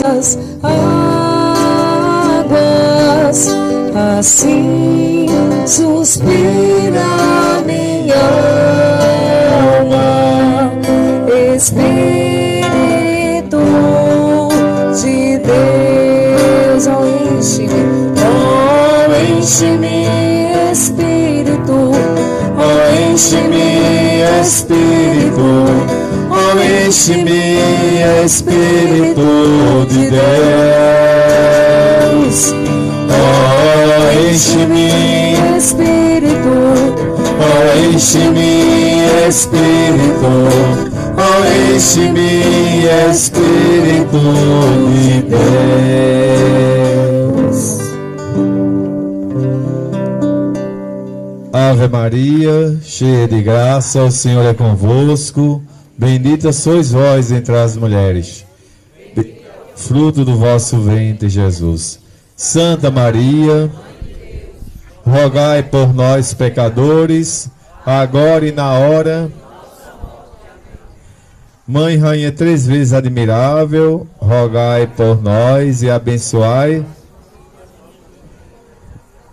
as águas, assim suspira minha alma. Espírito de Deus, oh, enche-me, Espírito, oh, enche-me, Espírito, oh, enche-me, Espírito de Deus, oh, enche-me, Espírito, oh, enche-me, Espírito, oh, enche-me, Espírito de Deus. Ave Maria, cheia de graça, o Senhor é convosco. Bendita sois vós entre as mulheres, fruto do vosso ventre, Jesus. Santa Maria, rogai por nós, pecadores, agora e na hora. Mãe Rainha três vezes admirável, rogai por nós e abençoai.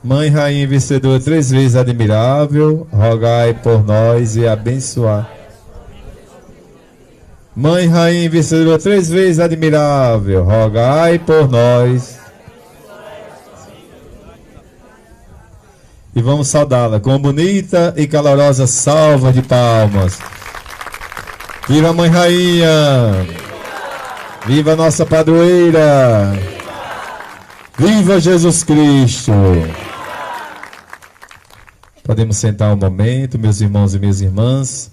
Mãe Rainha vencedora três vezes admirável, rogai por nós e abençoai. Mãe Rainha vencedora três vezes admirável, rogai por nós. E vamos saudá-la com bonita e calorosa salva de palmas. Viva a Mãe Rainha! Viva a nossa padroeira! Viva Jesus Cristo! Podemos sentar um momento, meus irmãos e minhas irmãs.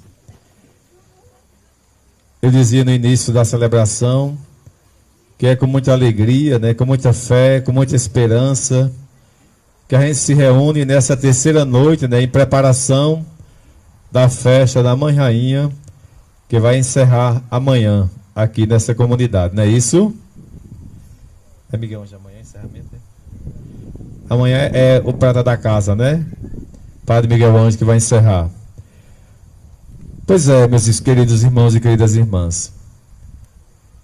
Eu dizia no início da celebração que é com muita alegria, né, com muita fé, com muita esperança, que a gente se reúne nessa terceira noite, né, em preparação da festa da Mãe Rainha, que vai encerrar amanhã aqui nessa comunidade, não é isso? É, Miguel, hoje amanhã é encerramento, né? Amanhã é o prata da casa, né? Padre Miguel Anjo que vai encerrar. Pois é, meus queridos irmãos e queridas irmãs.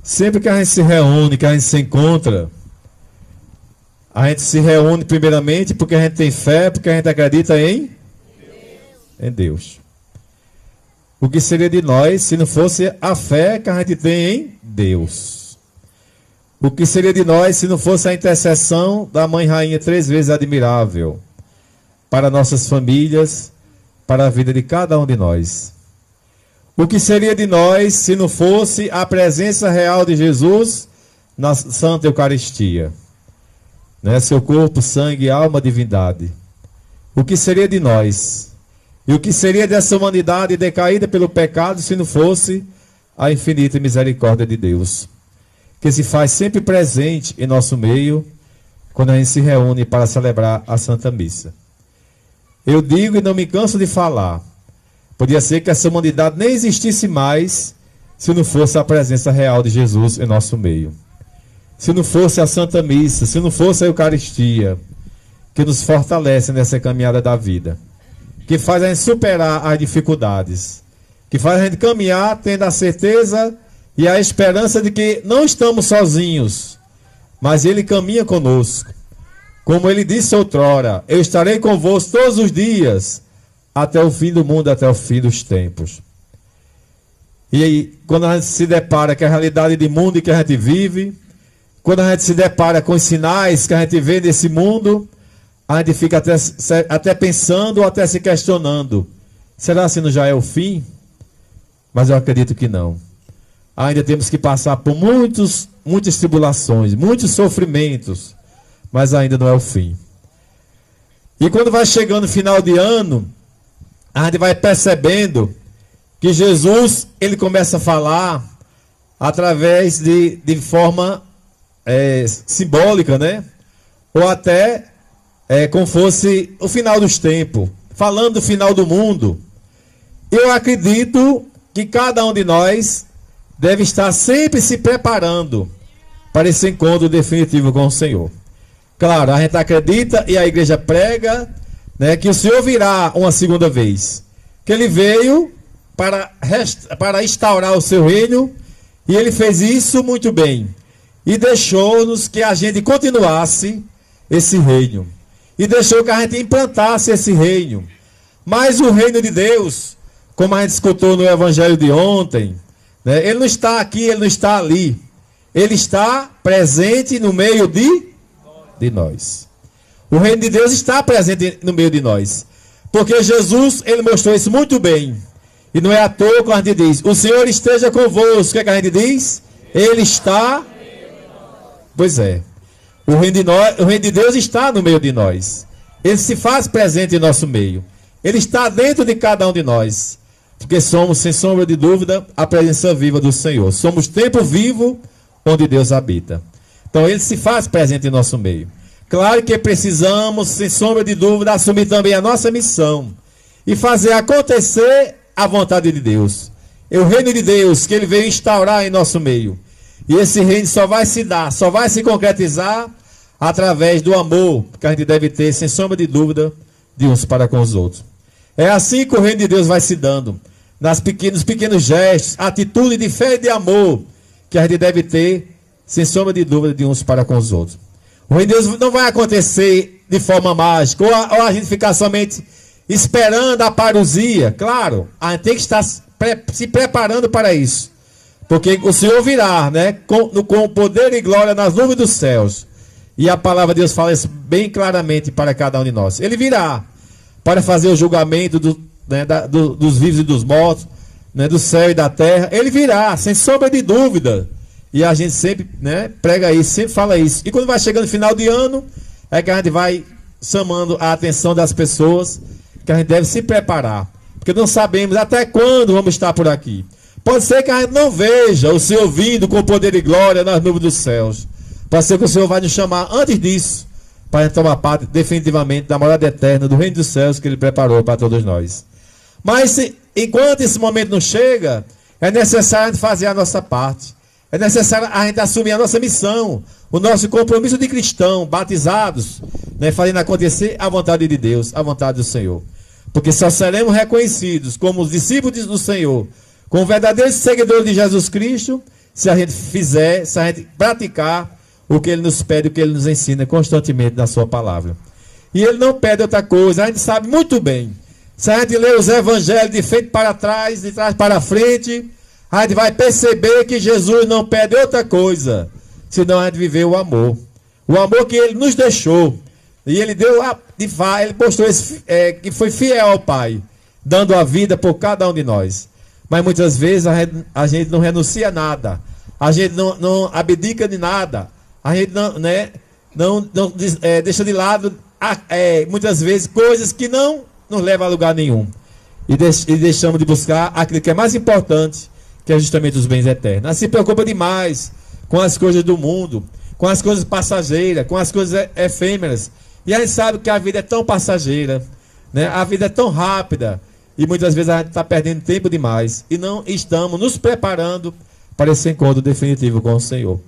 Sempre que a gente se reúne, que a gente se encontra, a gente se reúne primeiramente porque a gente tem fé, porque a gente acredita em Deus. O que seria de nós se não fosse a fé que a gente tem em Deus? O que seria de nós se não fosse a intercessão da Mãe Rainha três vezes admirável para nossas famílias, para a vida de cada um de nós? O que seria de nós se não fosse a presença real de Jesus na Santa Eucaristia? Né? Seu corpo, sangue, alma, divindade. O que seria de nós? E o que seria dessa humanidade decaída pelo pecado se não fosse a infinita misericórdia de Deus, que se faz sempre presente em nosso meio quando a gente se reúne para celebrar a Santa Missa? Eu digo e não me canso de falar, podia ser que essa humanidade nem existisse mais se não fosse a presença real de Jesus em nosso meio. Se não fosse a Santa Missa, se não fosse a Eucaristia, que nos fortalece nessa caminhada da vida, que faz a gente superar as dificuldades, que faz a gente caminhar tendo a certeza e a esperança de que não estamos sozinhos, mas Ele caminha conosco. Como Ele disse outrora, eu estarei convosco todos os dias, até o fim do mundo, até o fim dos tempos. E aí, quando a gente se depara com a realidade de mundo em que a gente vive, quando a gente se depara com os sinais que a gente vê nesse mundo, a gente fica até pensando ou até se questionando, será que não já é o fim? Mas eu acredito que não. Ainda temos que passar por muitas tribulações, muitos sofrimentos, mas ainda não é o fim. E quando vai chegando o final de ano, a gente vai percebendo que Jesus, ele começa a falar através de forma simbólica, né? Ou até como fosse o final dos tempos, falando do final do mundo. Eu acredito que cada um de nós deve estar sempre se preparando para esse encontro definitivo com o Senhor. Claro, a gente acredita e a igreja prega, né, que o Senhor virá uma segunda vez, que Ele veio para instaurar o seu reino, e Ele fez isso muito bem. e deixou-nos que a gente continuasse esse reino. E deixou que a gente implantasse esse reino. Mas o reino de Deus, como a gente escutou no evangelho de ontem, né, ele não está aqui, ele não está ali. Ele está presente no meio de nós. O reino de Deus está presente no meio de nós. Porque Jesus, ele mostrou isso muito bem. E não é à toa que a gente diz, o Senhor esteja convosco. O que a gente diz? Ele está... Pois é. O reino de Deus está no meio de nós. Ele se faz presente em nosso meio. Ele está dentro de cada um de nós. Porque somos, sem sombra de dúvida, a presença viva do Senhor. Somos templo vivo onde Deus habita. Então ele se faz presente em nosso meio. Claro que precisamos, sem sombra de dúvida, assumir também a nossa missão. E fazer acontecer a vontade de Deus. É o reino de Deus que ele veio instaurar em nosso meio. E esse reino só vai se dar, só vai se concretizar através do amor que a gente deve ter, sem sombra de dúvida, de uns para com os outros. É assim que o reino de Deus vai se dando, nos pequenos gestos, atitude de fé e de amor que a gente deve ter, sem sombra de dúvida, de uns para com os outros. O reino de Deus não vai acontecer de forma mágica, ou a gente ficar somente esperando a parousia. Claro, a gente tem que estar se preparando para isso. Porque o Senhor virá, né, com poder e glória nas nuvens dos céus. E a palavra de Deus fala isso bem claramente para cada um de nós. Ele virá para fazer o julgamento dos vivos e dos mortos, né, do céu e da terra. Ele virá, sem sombra de dúvida. E a gente sempre, né, prega isso, sempre fala isso. E quando vai chegando no final de ano, é que a gente vai chamando a atenção das pessoas que a gente deve se preparar. Porque não sabemos até quando vamos estar por aqui. Pode ser que a gente não veja o Senhor vindo com poder e glória nas nuvens dos céus. Pode ser que o Senhor vai nos chamar antes disso, para a gente tomar parte definitivamente da morada eterna do reino dos céus que Ele preparou para todos nós. Mas enquanto esse momento não chega, é necessário a gente fazer a nossa parte. É necessário a gente assumir a nossa missão, o nosso compromisso de cristão, batizados, né, fazendo acontecer a vontade de Deus, a vontade do Senhor. Porque só seremos reconhecidos como os discípulos do Senhor, como verdadeiros seguidores de Jesus Cristo, se a gente fizer, se a gente praticar o que Ele nos pede, o que Ele nos ensina constantemente na sua palavra. E Ele não pede outra coisa, a gente sabe muito bem. Se a gente ler os evangelhos de frente para trás, de trás para frente, a gente vai perceber que Jesus não pede outra coisa, senão a gente viver o amor. O amor que Ele nos deixou. E Ele deu, Ele mostrou que foi fiel ao Pai, dando a vida por cada um de nós. Mas muitas vezes a gente não renuncia a nada. A gente não abdica de nada. A gente não deixa de lado, muitas vezes, coisas que não nos levam a lugar nenhum. E deixamos de buscar aquilo que é mais importante, que é justamente os bens eternos. A gente se preocupa demais com as coisas do mundo, com as coisas passageiras, com as coisas efêmeras. E a gente sabe que a vida é tão passageira, né? A vida é tão rápida. E muitas vezes a gente está perdendo tempo demais. E não estamos nos preparando para esse encontro definitivo com o Senhor.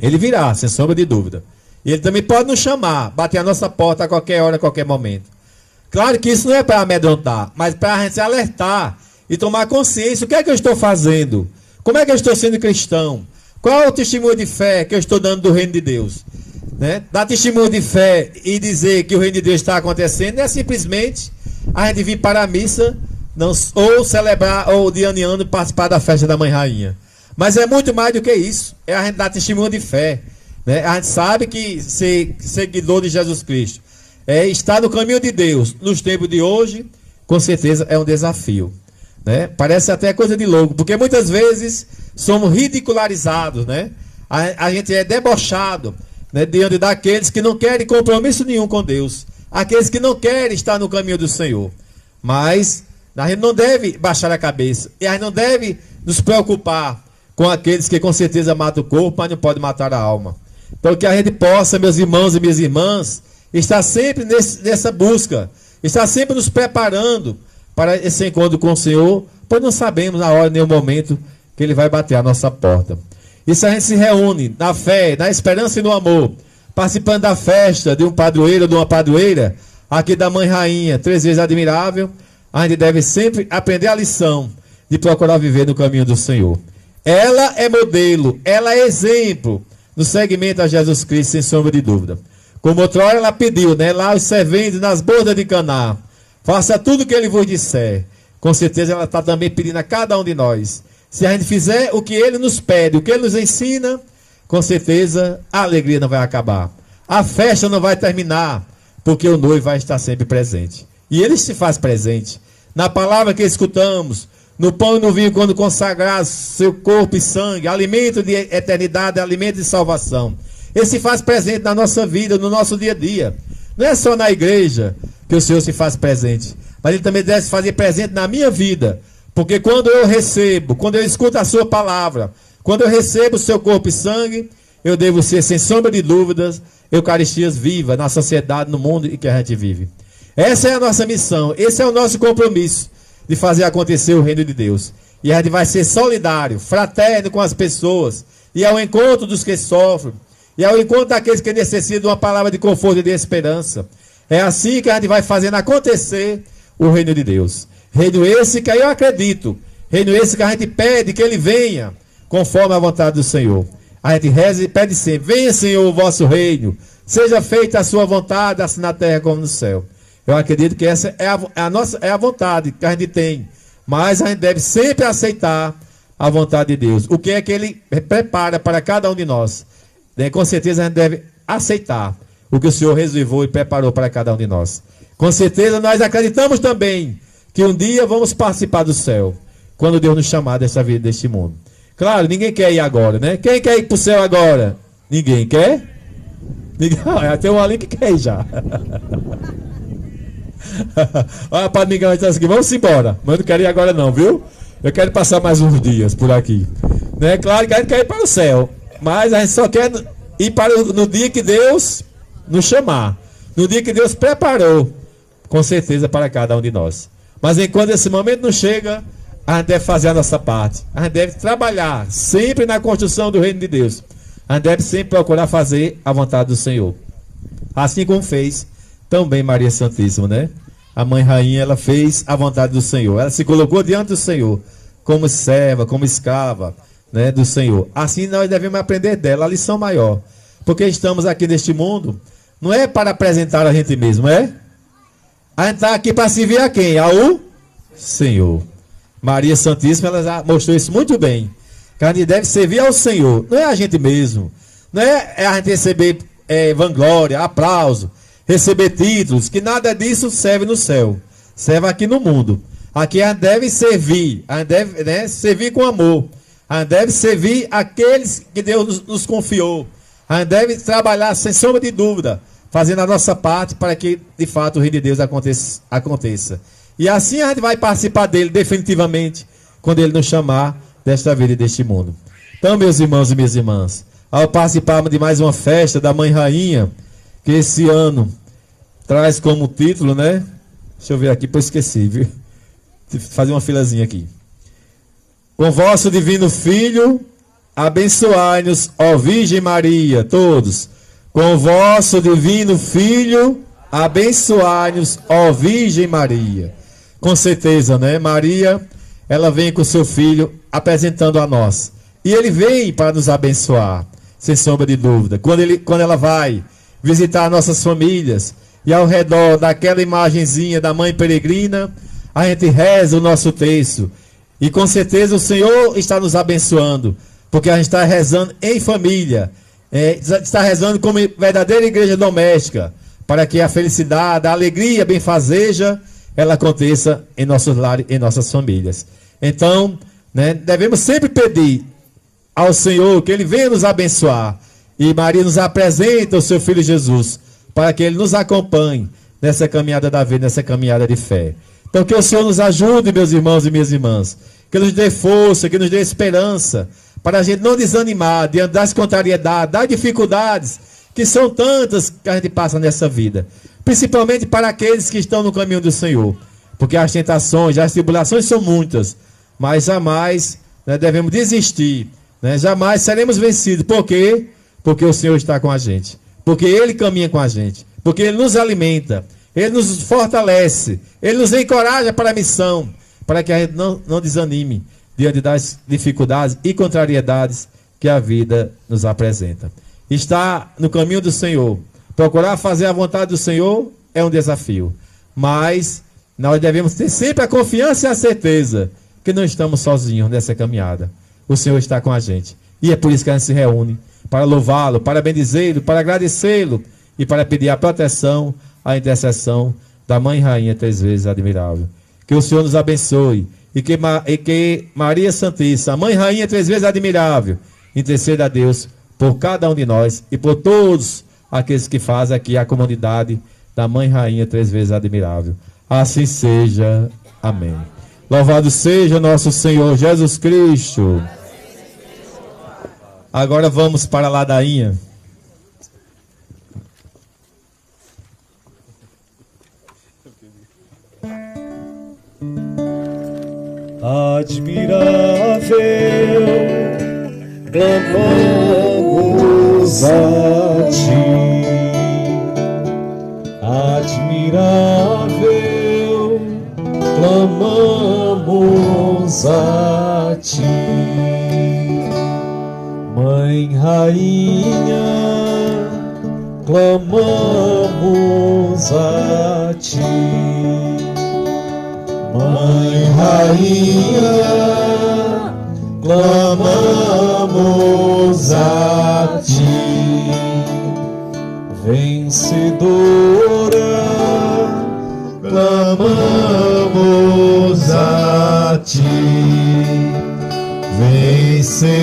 Ele virá, sem sombra de dúvida. E Ele também pode nos chamar, bater a nossa porta a qualquer hora, a qualquer momento. Claro que isso não é para amedrontar, mas para a gente se alertar e tomar consciência. O que é que eu estou fazendo? Como é que eu estou sendo cristão? Qual é o testemunho de fé que eu estou dando do reino de Deus? Né? Dar testemunho de fé e dizer que o reino de Deus está acontecendo não é simplesmente a gente vir para a missa, ou celebrar, ou de ano em ano participar da festa da Mãe Rainha. Mas é muito mais do que isso. É a gente dar testemunho de fé, né? A gente sabe que ser seguidor de Jesus Cristo estar no caminho de Deus nos tempos de hoje, com certeza é um desafio, né? Parece até coisa de louco, porque muitas vezes somos ridicularizados, né? A gente é debochado, né, diante daqueles que não querem compromisso nenhum com Deus, aqueles que não querem estar no caminho do Senhor. Mas a gente não deve baixar a cabeça, e a gente não deve nos preocupar com aqueles que com certeza matam o corpo, mas não podem matar a alma. Então que a gente possa, meus irmãos e minhas irmãs, estar sempre nessa busca, estar sempre nos preparando para esse encontro com o Senhor, pois não sabemos na hora nem o momento que Ele vai bater a nossa porta. E se a gente se reúne na fé, na esperança e no amor, participando da festa de um padroeiro ou de uma padroeira, aqui da Mãe Rainha, 3 vezes admirável, a gente deve sempre aprender a lição de procurar viver no caminho do Senhor. Ela é modelo, ela é exemplo no seguimento a Jesus Cristo, sem sombra de dúvida. Como outrora ela pediu, né? Lá os serventes nas bordas de Caná, faça tudo o que ele vos disser. Com certeza ela está também pedindo a cada um de nós. Se a gente fizer o que ele nos pede, o que ele nos ensina, com certeza a alegria não vai acabar. A festa não vai terminar, porque o noivo vai estar sempre presente. E ele se faz presente na palavra que escutamos, no pão e no vinho, quando consagrar seu corpo e sangue, alimento de eternidade, alimento de salvação. Ele se faz presente na nossa vida, no nosso dia a dia. Não é só na igreja que o Senhor se faz presente, mas ele também deve se fazer presente na minha vida. Porque quando eu recebo, quando eu escuto a sua palavra, quando eu recebo o seu corpo e sangue, eu devo ser, sem sombra de dúvidas, eucaristias vivas na sociedade, no mundo em que a gente vive. Essa é a nossa missão, esse é o nosso compromisso de fazer acontecer o reino de Deus. E a gente vai ser solidário, fraterno com as pessoas, e ao encontro dos que sofrem, e ao encontro daqueles que necessitam de uma palavra de conforto e de esperança. É assim que a gente vai fazendo acontecer o reino de Deus. Reino esse que eu acredito, reino esse que a gente pede que ele venha, conforme a vontade do Senhor. A gente reza e pede sempre: venha, Senhor, o vosso reino, seja feita a sua vontade, assim na terra como no céu. Eu acredito que essa é a vontade que a gente tem, mas a gente deve sempre aceitar a vontade de Deus. O que é que ele prepara para cada um de nós? Com certeza a gente deve aceitar o que o Senhor reservou e preparou para cada um de nós. Com certeza nós acreditamos também que um dia vamos participar do céu, quando Deus nos chamar dessa vida, deste mundo. Claro, ninguém quer ir agora, né? Quem quer ir para o céu agora? Ninguém quer? Tem um ali que quer ir já. Olha, Padre Miguel vai dizer assim: vamos embora, mas eu não quero ir agora não, viu? Eu quero passar mais uns dias por aqui, né? Claro que a gente quer ir para o céu, mas a gente só quer ir no dia que Deus nos chamar, no dia que Deus preparou, com certeza, para cada um de nós. Mas enquanto esse momento não chega, a gente deve fazer a nossa parte, a gente deve trabalhar sempre na construção do reino de Deus, a gente deve sempre procurar fazer a vontade do Senhor, assim como fez também Maria Santíssima, né? A mãe rainha, ela fez a vontade do Senhor. Ela se colocou diante do Senhor, como serva, como escrava, né, do Senhor. Assim nós devemos aprender dela a lição maior. Porque estamos aqui neste mundo, não é para apresentar a gente mesmo, é? A gente está aqui para servir a quem? Ao Senhor. Maria Santíssima, ela já mostrou isso muito bem. Que a gente deve servir ao Senhor, não é a gente mesmo. Não é a gente receber vanglória, aplauso, receber títulos, que nada disso serve no céu, serve aqui no mundo. Aqui a gente deve servir, a gente deve, né, servir com amor, a gente deve servir aqueles que Deus nos confiou, a gente deve trabalhar sem sombra de dúvida, fazendo a nossa parte para que de fato o reino de Deus aconteça. E assim a gente vai participar dele definitivamente, quando ele nos chamar desta vida e deste mundo. Então, meus irmãos e minhas irmãs, ao participarmos de mais uma festa da Mãe Rainha, que esse ano traz como título, né? Deixa eu ver aqui, pois esqueci, viu? Tive que fazer uma filazinha aqui. Com vosso divino Filho, abençoai-nos, ó Virgem Maria, todos. Com vosso divino Filho, abençoai-nos, ó Virgem Maria. Com certeza, né? Maria, ela vem com seu Filho apresentando a nós. E ele vem para nos abençoar, sem sombra de dúvida. Quando ela vai visitar nossas famílias, e ao redor daquela imagenzinha da mãe peregrina, a gente reza o nosso texto, e com certeza o Senhor está nos abençoando, porque a gente está rezando em família, está rezando como verdadeira igreja doméstica, para que a felicidade, a alegria, a benfazeja, ela aconteça em nossos lares, em nossas famílias. Então, né, devemos sempre pedir ao Senhor que Ele venha nos abençoar, e Maria nos apresenta o seu Filho Jesus, para que Ele nos acompanhe nessa caminhada da vida, nessa caminhada de fé. Então que o Senhor nos ajude, meus irmãos e minhas irmãs, que nos dê força, que nos dê esperança, para a gente não desanimar diante das contrariedades, das dificuldades, que são tantas que a gente passa nessa vida, principalmente para aqueles que estão no caminho do Senhor, porque as tentações, as tribulações são muitas, mas jamais, né, devemos desistir, né, jamais seremos vencidos. Por quê? Porque o Senhor está com a gente, porque Ele caminha com a gente, porque Ele nos alimenta, Ele nos fortalece, Ele nos encoraja para a missão, para que a gente não desanime diante das dificuldades e contrariedades que a vida nos apresenta. Estar no caminho do Senhor, procurar fazer a vontade do Senhor é um desafio, mas nós devemos ter sempre a confiança e a certeza que não estamos sozinhos nessa caminhada. O Senhor está com a gente, e é por isso que a gente se reúne, para louvá-lo, para bendizê-lo, para agradecê-lo e para pedir a proteção, a intercessão da Mãe Rainha 3 vezes admirável. Que o Senhor nos abençoe e que Maria Santíssima, Mãe Rainha 3 vezes admirável, interceda a Deus por cada um de nós e por todos aqueles que fazem aqui a comunidade da Mãe Rainha 3 vezes admirável. Assim seja. Amém. Louvado seja nosso Senhor Jesus Cristo. Agora vamos para a ladainha. Admirável, clamamos a ti. Admirável, clamamos a ti. Mãe Rainha, clamamos a ti. Mãe Rainha, clamamos a ti. Vencedora, clamamos a ti. Vencedora,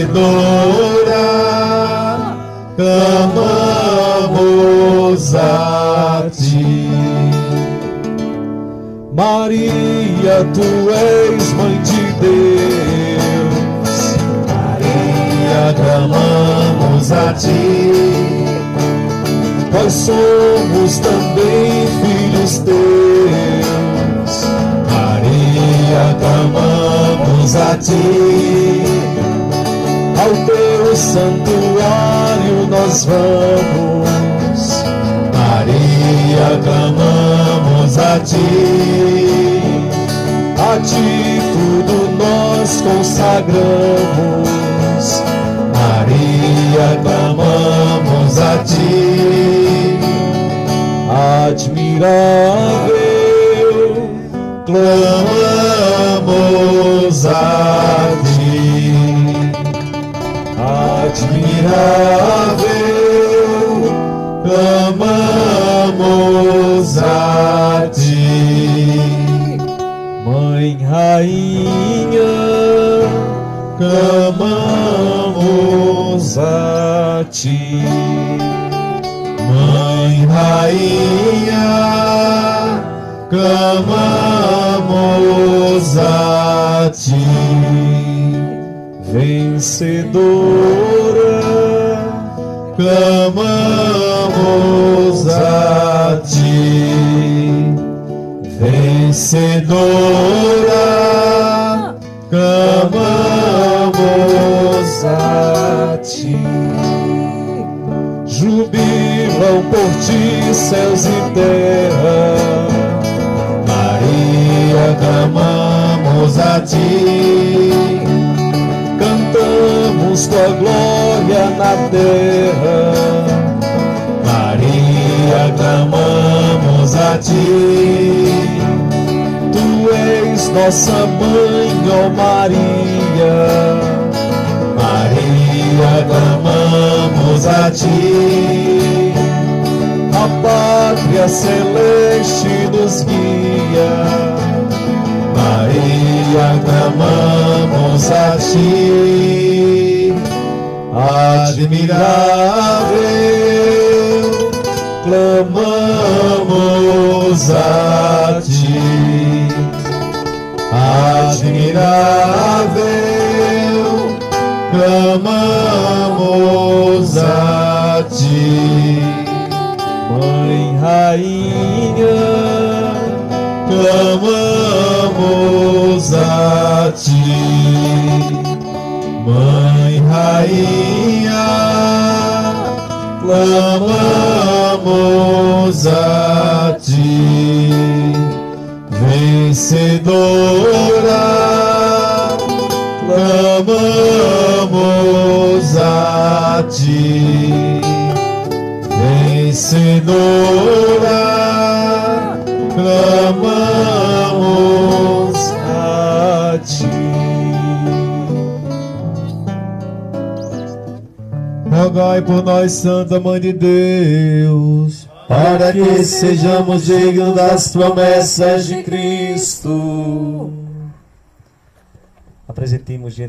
clamamos a ti. Maria, tu és Mãe de Deus. Maria, clamamos a ti. Nós somos também filhos teus. Maria, clamamos a ti. Ao teu santuário nós vamos. Maria, clamamos a ti. A ti tudo nós consagramos. Maria, clamamos a ti. Admirável, clamamos a ti. Admirável, clamamos a ti. Mãe Rainha, clamamos a ti. Mãe Rainha, clamamos a ti. Vencedora, clamamos a ti. Vencedora, clamamos a ti. Jubilam por ti céus e terra. Maria, clamamos a ti. Cantamos tua glória na terra. Maria, clamamos a ti. Tu és nossa mãe, ó Maria. Maria, clamamos a ti. A pátria celeste nos guia. Maria, clamamos a ti. Admirável, clamamos a ti. Admirável, clamamos a ti. Mãe Rainha, clamamos a ti. Mãe Rainha, clamamos a ti. Vencedora, clamamos a vencedora, clamamos a ti. Rogai por nós, Santa Mãe de Deus, para que sejamos dignos das promessas de Cristo. Apresentemos diante